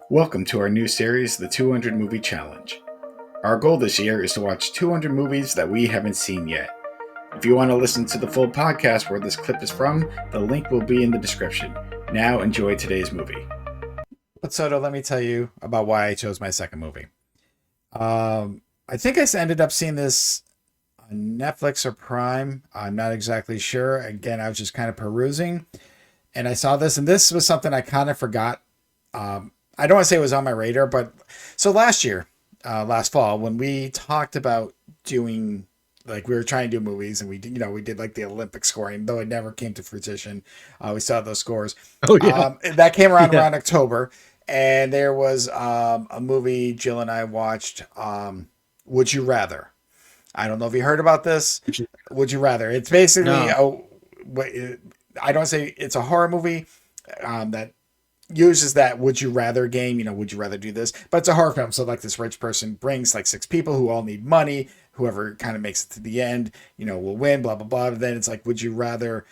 Welcome to our new series, the 200 Movie Challenge. Our goal this year is to watch 200 movies that we haven't seen yet. If you want to listen to the full podcast where this clip is from, the link will be in the description. Now enjoy today's movie. But Soto, let me tell you about why I chose my second movie. I think I ended up seeing this on Netflix or Prime. I'm not exactly sure. Again, I was just kind of perusing, and I saw this, and this was something I kind of forgot. I don't want to say it was on my radar, but so last fall, when we talked about doing, like, we were trying to do movies, and we did like the Olympic scoring, though it never came to fruition. We saw those scores. Oh yeah, That came yeah. around October, and there was a movie Jill and I watched. Would You Rather? I don't know if you heard about this. Would You Rather? It's basically No. I don't say it's a horror movie that uses that would you rather game, would you rather do this? But it's a horror film. So like this rich person brings like six people who all need money. Whoever kind of makes it to the end, will win, blah, blah, blah. But then it's like, would you rather,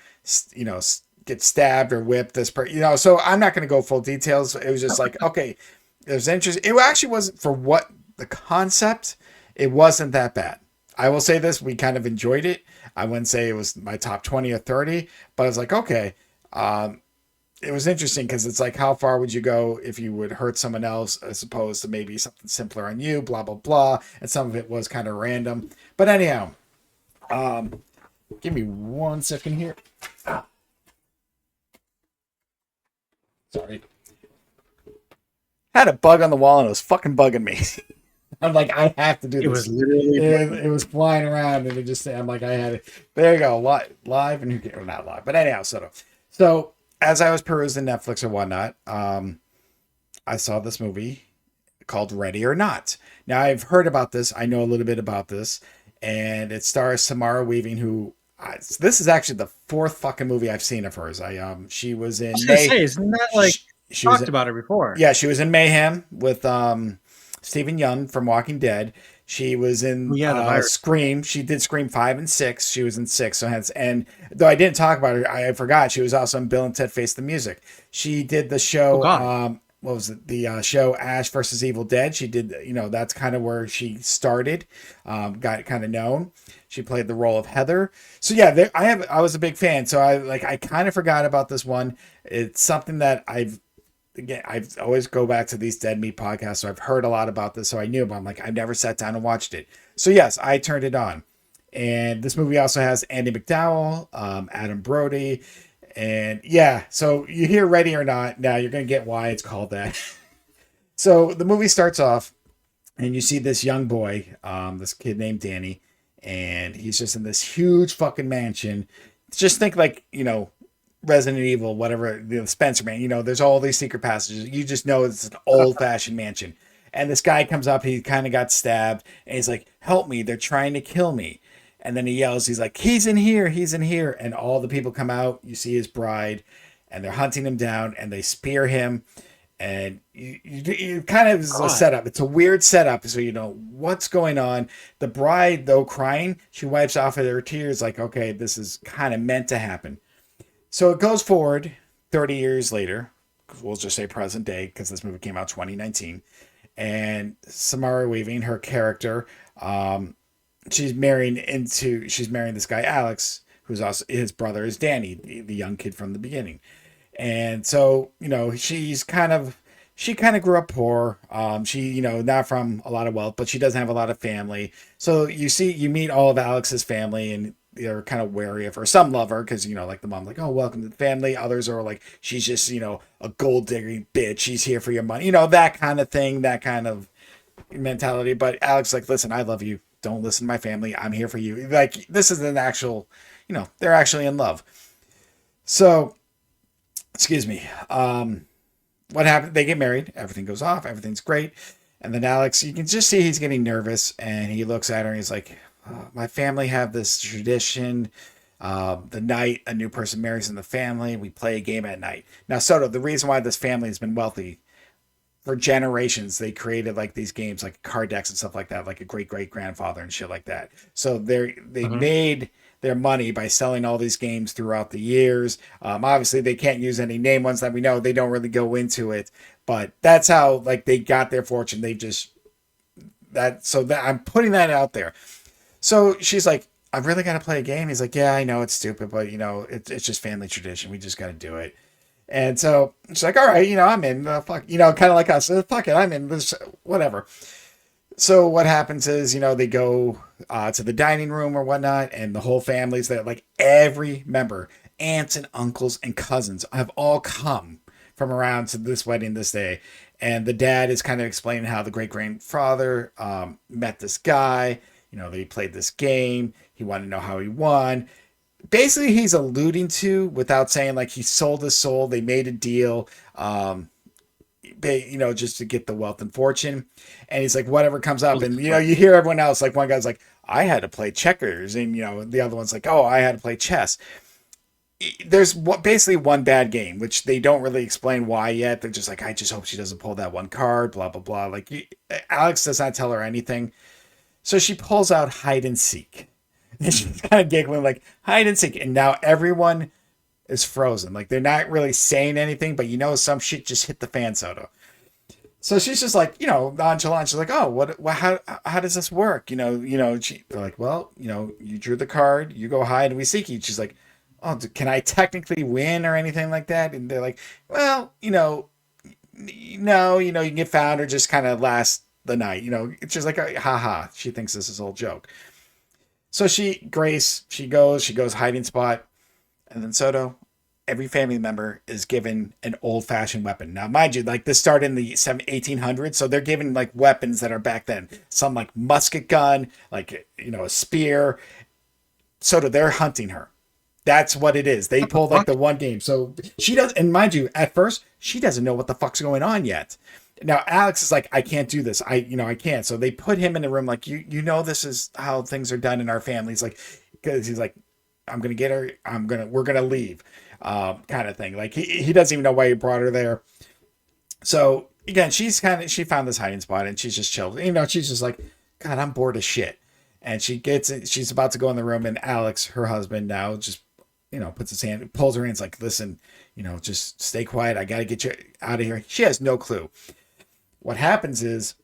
get stabbed or whipped this person? So I'm not going to go full details. It was just like, okay, it was interesting. It actually wasn't for what the concept, it wasn't that bad. I will say this, we kind of enjoyed it. I wouldn't say it was my top 20 or 30, but I was like, okay, it was interesting because it's like, how far would you go if you would hurt someone else as opposed to maybe something simpler on you, blah, blah, blah. And some of it was kind of random. But anyhow, give me 1 second here. Sorry. Had a bug on the wall and it was fucking bugging me. I'm like, I have to do It this. was literally. It was flying around and I'm like, I had it. There you go. Live and not live. But anyhow, so as I was perusing Netflix or whatnot, I saw this movie called Ready or Not. Now I've heard about this. I know a little bit about this, and it stars Samara Weaving, who this is actually the fourth fucking movie I've seen of hers. She was I in was gonna May. say, isn't that like She was talked in, about it before? yeah, she was in Mayhem with Stephen Young from Walking Dead. She was Oh in yeah, the virus. Scream. She did Scream 5 and 6. She was in 6. So hence, and though I didn't talk about her, I forgot she was also in Bill and Ted Face the Music. She did the Oh show. god. What was it? The show Ash versus Evil Dead. She did. That's kind of where she started. Got kind of known. She played the role of Heather. So yeah, I was a big fan. So I kind of forgot about this one. It's something that I always go back to these Dead Meat podcasts, so I've heard a lot about this, so I knew, but I'm like, I've never sat down and watched it. So yes, I turned it on. And this movie also has Andy McDowell, Adam Brody, and yeah, so you hear Ready or Not, now you're going to get why it's called that. So the movie starts off, and you see this young boy, this kid named Danny, and he's just in this huge fucking mansion. Just think like, Resident Evil, whatever, Spencer man, there's all these secret passages. You just know it's an old fashioned mansion. And this guy comes up, he kind of got stabbed, and he's like, help me, they're trying to kill me. And then he yells, he's like, he's in here, he's in here. And all the people come out, you see his bride, and they're hunting him down, and they spear him. And you kind of is a God. setup. It's a weird setup, so you know what's going on. The bride, though crying, she wipes off of her tears, like, okay, this is kind of meant to happen. So it goes forward 30 years later. We'll just say present day because this movie came out 2019. And Samara Weaving, her character, she's marrying this guy Alex, who's also his brother is Danny, the young kid from the beginning. And so she kind of grew up poor. She not from a lot of wealth, but she doesn't have a lot of family. So you meet all of Alex's family, and they're kind of wary of her. Some love her because like the mom, like, oh, welcome to the family. Others are like, she's just a gold digging bitch. She's here for your money. That kind of thing, that kind of mentality. But Alex, like, listen, I love you. Don't listen to my family. I'm here for you. Like, this is an actual, they're actually in love. So, excuse me. What happened? They get married. Everything goes off. Everything's great. And then Alex, you can just see he's getting nervous, and he looks at her and he's like, my family have this tradition. The night a new person marries in the family, we play a game at night. Now, Soto, the reason why this family has been wealthy for generations, they created like these games, like card decks and stuff like that, like a great great grandfather and shit like that. So they Hmm. made their money by selling all these games throughout the years. Obviously, they can't use any name ones that we know. They don't really go into it, but that's how like they got their fortune. They just that so that I'm putting that out there. So she's like, I really got to play a game. He's like, yeah, I know it's stupid, but it's just family tradition. We just got to do it. And so she's like, all right, I'm in. Fuck, kind of like us. Fuck it, I'm in. This, whatever. So what happens is, they go to the dining room or whatnot, and the whole family's there. Like every member, aunts and uncles and cousins have all come from around to this wedding this day. And the dad is kind of explaining how the great grandfather met this guy. That he played this game. He wanted to know how he won. Basically, he's alluding to, without saying, like, he sold his soul. They made a deal, just to get the wealth and fortune. And he's like, whatever comes up. And, you hear everyone else, like, one guy's like, I had to play checkers. And, the other one's like, oh, I had to play chess. There's basically one bad game, which they don't really explain why yet. They're just like, I just hope she doesn't pull that one card, blah, blah, blah. Like, Alex does not tell her anything. So she pulls out hide and seek. And she's kind of giggling like, hide and seek. And now everyone is frozen. Like, they're not really saying anything, but some shit just hit the fan, Soto. So she's just like, nonchalant. She's like, oh, how does this work? They're like, well, you drew the card, you go hide and we seek you. She's like, oh, can I technically win or anything like that? And they're like, well, no, you can get found or just kind of last the night. It's just like, haha. She thinks this is a whole joke. So Grace goes hiding spot. And then Soto, every family member is given an old fashioned weapon. Now, mind you, like this started in the 1800s. So they're given like weapons that are back then. Some like musket gun, like, a spear. Soto, they're hunting her. That's what it is. They pulled like the one game. So she does. And mind you, at first, she doesn't know what the fuck's going on yet. Now, Alex is like, I can't do this. I can't. So they put him in the room like, this is how things are done in our families. Like, because he's like, I'm going to get her. We're going to leave kind of thing. Like he doesn't even know why he brought her there. So again, she found this hiding spot and she's just chilled. She's just like, God, I'm bored as shit. And she's about to go in the room and Alex, her husband now just, puts his hand, pulls her in. It's like, listen, just stay quiet. I got to get you out of here. She has no clue. What happens is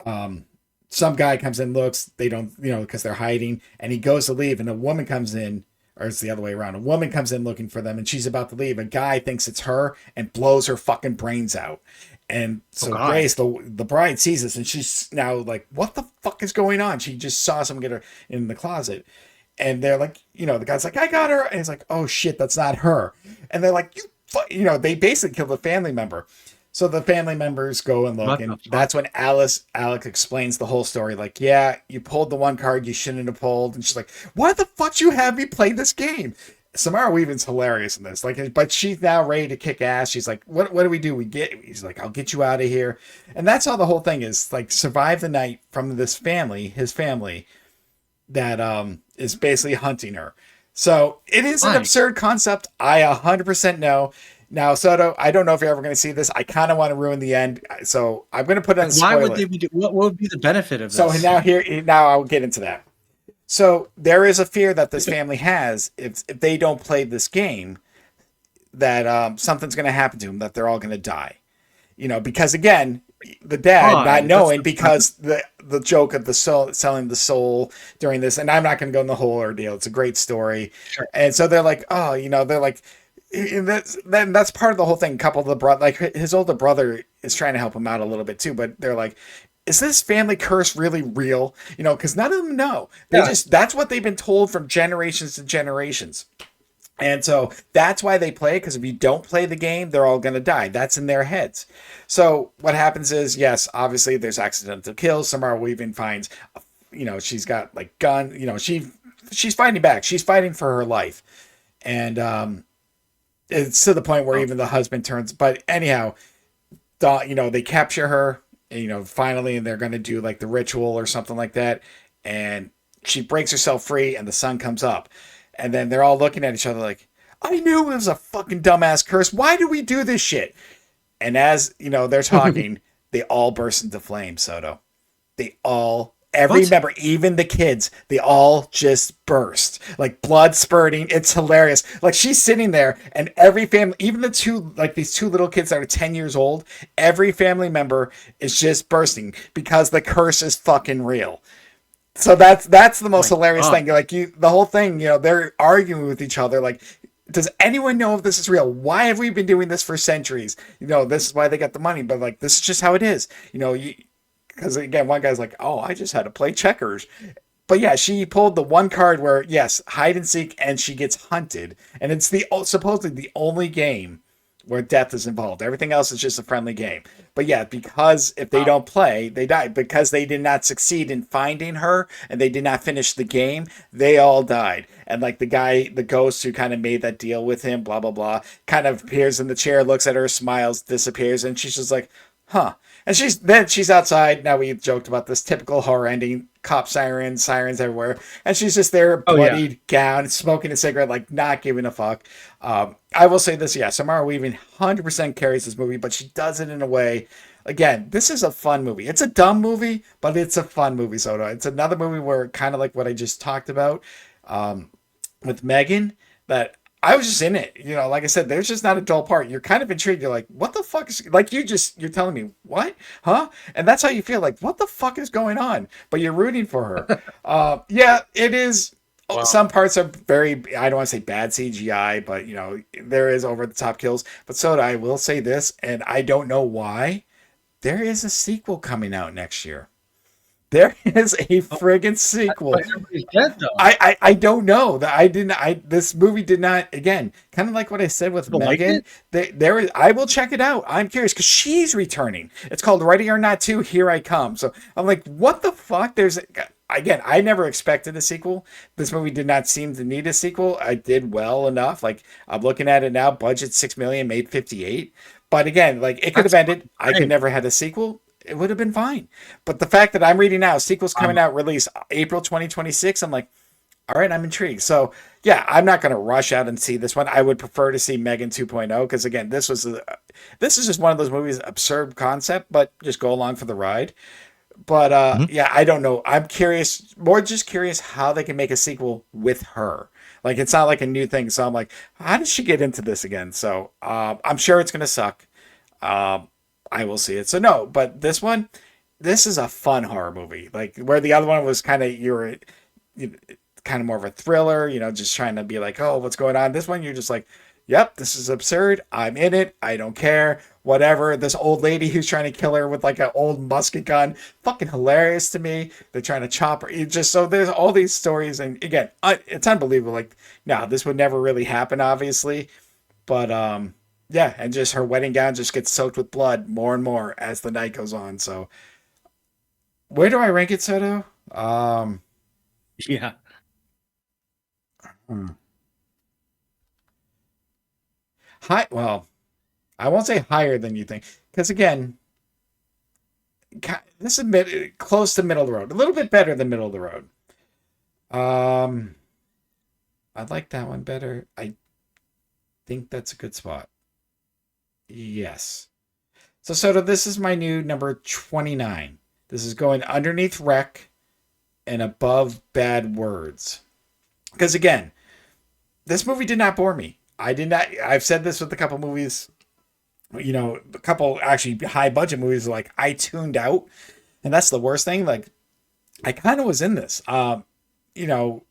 some guy comes in, looks, they don't, because they're hiding, and he goes to leave, and a woman comes in, or it's the other way around. A woman comes in looking for them, and she's about to leave. A guy thinks it's her and blows her fucking brains out. And so Grace, the bride, sees this, and she's now like, what the fuck is going on? She just saw someone get her in the closet. And they're like, the guy's like, I got her. And he's like, oh shit, that's not her. And they're like, they basically killed a family member. So the family members go and look, and that's when Alex explains the whole story. Like, yeah, you pulled the one card you shouldn't have pulled. And she's like, why the fuck you have me play this game? Samara Weaving's hilarious in this. Like, but she's now ready to kick ass. She's like, what do we do? He's like, I'll get you out of here. And that's how the whole thing is. Like, survive the night from this family, his family, that is basically hunting her. So it is an absurd concept. I 100% know. Now, Soto, I don't know if you're ever going to see this. I kind of want to ruin the end, so I'm going to put it on a spoiler. Why would they be? What would be the benefit of this? So now I'll get into that. So there is a fear that this family has if they don't play this game, that something's going to happen to them, that they're all going to die. Because again, the dad not knowing, because the joke of the soul, selling the soul during this, and I'm not going to go in the whole ordeal. It's a great story, sure. And so they're like, they're like. That's part of the whole thing. Couple of the brother, like his older brother, is trying to help him out a little bit too, but they're like, "Is this family curse really real?" Because none of them know. That's what they've been told from generations to generations, and so that's why they play. Because if you don't play the game, they're all gonna die. That's in their heads. So what happens is, yes, obviously there's accidental kills. Samara Weaving finds, she's got like gun. She's fighting back. She's fighting for her life, and it's to the point where even the husband turns. But anyhow, they capture her. And, finally, they're going to do like the ritual or something like that. And she breaks herself free, and the sun comes up. And then they're all looking at each other like, I knew it was a fucking dumbass curse. Why do we do this shit? And as they're talking, they all burst into flames. Soto. They all Every What? member, even the kids, they all just burst. Like blood spurting. It's hilarious. Like she's sitting there and every family, even the two, like these two little kids that are 10 years old, every family member is just bursting because the curse is fucking real. So that's the Oh most my hilarious god. thing. Like you, the whole thing, they're arguing with each other. Like, does anyone know if this is real? Why have we been doing this for centuries? This is why they got the money. But like, this is just how it is. Because again, one guy's like, "Oh, I just had to play checkers." But yeah, she pulled the one card where yes, hide and seek, and she gets hunted, and it's the supposedly the only game where death is involved. Everything else is just a friendly game. But yeah, because if they Wow. don't play, they die. Because they did not succeed in finding her and they did not finish the game, they all died. And like the guy, the ghost who kind of made that deal with him, blah blah blah, kind of appears in the chair, looks at her, smiles, disappears, and she's just like, huh. And she's outside. Now we joked about this typical horror ending, cop sirens everywhere, and she's just there, Oh yeah. bloodied gown, smoking a cigarette, like not giving a fuck. I will say this, yeah, Samara Weaving 100% carries this movie, but she does it in a way. Again, this is a fun movie. It's a dumb movie, but it's a fun movie, Soda. It's another movie where kind of like what I just talked about. Um, with Megan that I was just in it. Like I said, there's just not a dull part. You're kind of intrigued. You're like, what the fuck is like you're telling me what? Huh? And that's how you feel like, what the fuck is going on? But you're rooting for her. Yeah, it is. Wow. Some parts are very, I don't want to say bad CGI, but there is over the top kills. But Soda, I will say this, and I don't know why. There is a sequel coming out next year. There is a Oh, friggin' sequel. but everybody's dead though. I don't know that I didn't I this movie did not, again, kind of like what I said with People liked Megan. it? There is, I will check it out. I'm curious because she's returning. It's called Ready or Not 2, Here I Come. So I'm like, what the fuck? There's again, I never expected a sequel. This movie did not seem to need a sequel. I did well enough. Like I'm looking at it now, budget 6 million, made 58. But again, like it could have That's ended. I could great. never had a sequel. It would have been fine. But the fact that I'm reading now, sequels coming Um, out, release April 2026, I'm like, all right, I'm intrigued. So yeah, I'm not going to rush out and see this one. I would prefer to see Megan 2.0 because again, this is just one of those movies, absurd concept, but just go along for the ride. But mhm. yeah, I don't know. I'm curious, more just curious how they can make a sequel with her. Like it's not like a new thing. So I'm like, how did she get into this again? So I'm sure it's going to suck. Um, I will see it. So no, but this is a fun horror movie. Like where the other one was kind of you kind of more of a thriller, just trying to be like, oh, what's going on? This one, you're just like, yep, this is absurd. I'm in it. I don't care. Whatever. This old lady who's trying to kill her with like an old musket gun, fucking hilarious to me. They're trying to chop her. It just so there's all these stories, and again, it's unbelievable. Like, no, this would never really happen, obviously, but yeah, and just her wedding gown just gets soaked with blood more and more as the night goes on. So where do I rank it, Soto? Yeah. Hmm. High. Well, I won't say higher than you think, because again, this is close to middle of the road, a little bit better than middle of the road. Um, I like that one better. I think that's a good spot. Yes. So Soto, this is my new number 29. This is going underneath Wreck and above Bad Words. Because again, this movie did not bore me. I did not. I've said this with a couple movies. A couple actually high budget movies. Like I tuned out, and that's the worst thing. Like I kind of was in this. You know,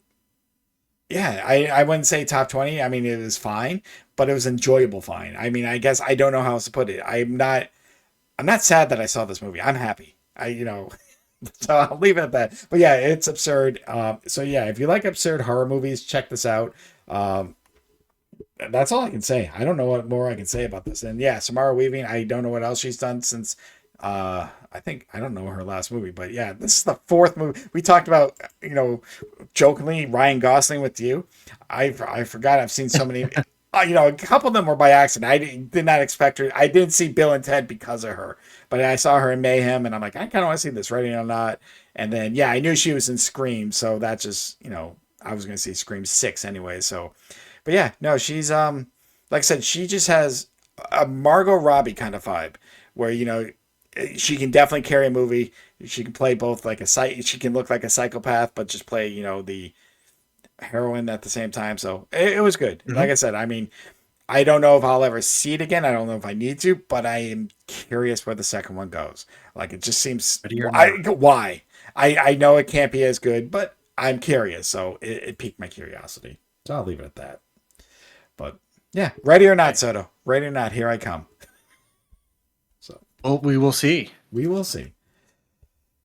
yeah. I wouldn't say top 20. I mean, it was fine, but it was enjoyable. Fine. I mean, I guess I don't know how else to put it. I'm not. I'm not sad that I saw this movie. I'm happy. So I'll leave it at that. But yeah, it's absurd. So yeah, if you like absurd horror movies, check this out. Um, that's all I can say. I don't know what more I can say about this. And yeah, Samara Weaving, I don't know what else she's done since I think I don't know her last movie, but yeah, this is the fourth movie. We talked about, jokingly Ryan Gosling with you. I forgot I've seen so many a couple of them were by accident. I did not expect her. I did see Bill and Ted because of her, but I saw her in Mayhem, and I'm like, I kind of want to see this, Ready or Not. And then, yeah, I knew she was in Scream, so that just, I was going to see Scream 6 anyway. So, but yeah, no, she's like I said, she just has a Margot Robbie kind of vibe, where she can definitely carry a movie. She can play both like she can look like a psychopath, but just play, the heroine at the same time. So it was good. Like I said, I mean, I don't know if I'll ever see it again. I don't know if I need to, but I am curious where the second one goes. Like, it just seems why. I know it can't be as good, but I'm curious, so it piqued my curiosity. So I'll leave it at that. But yeah, ready or not, Soto. Ready or not, here I come. So Well, we will see. We will see.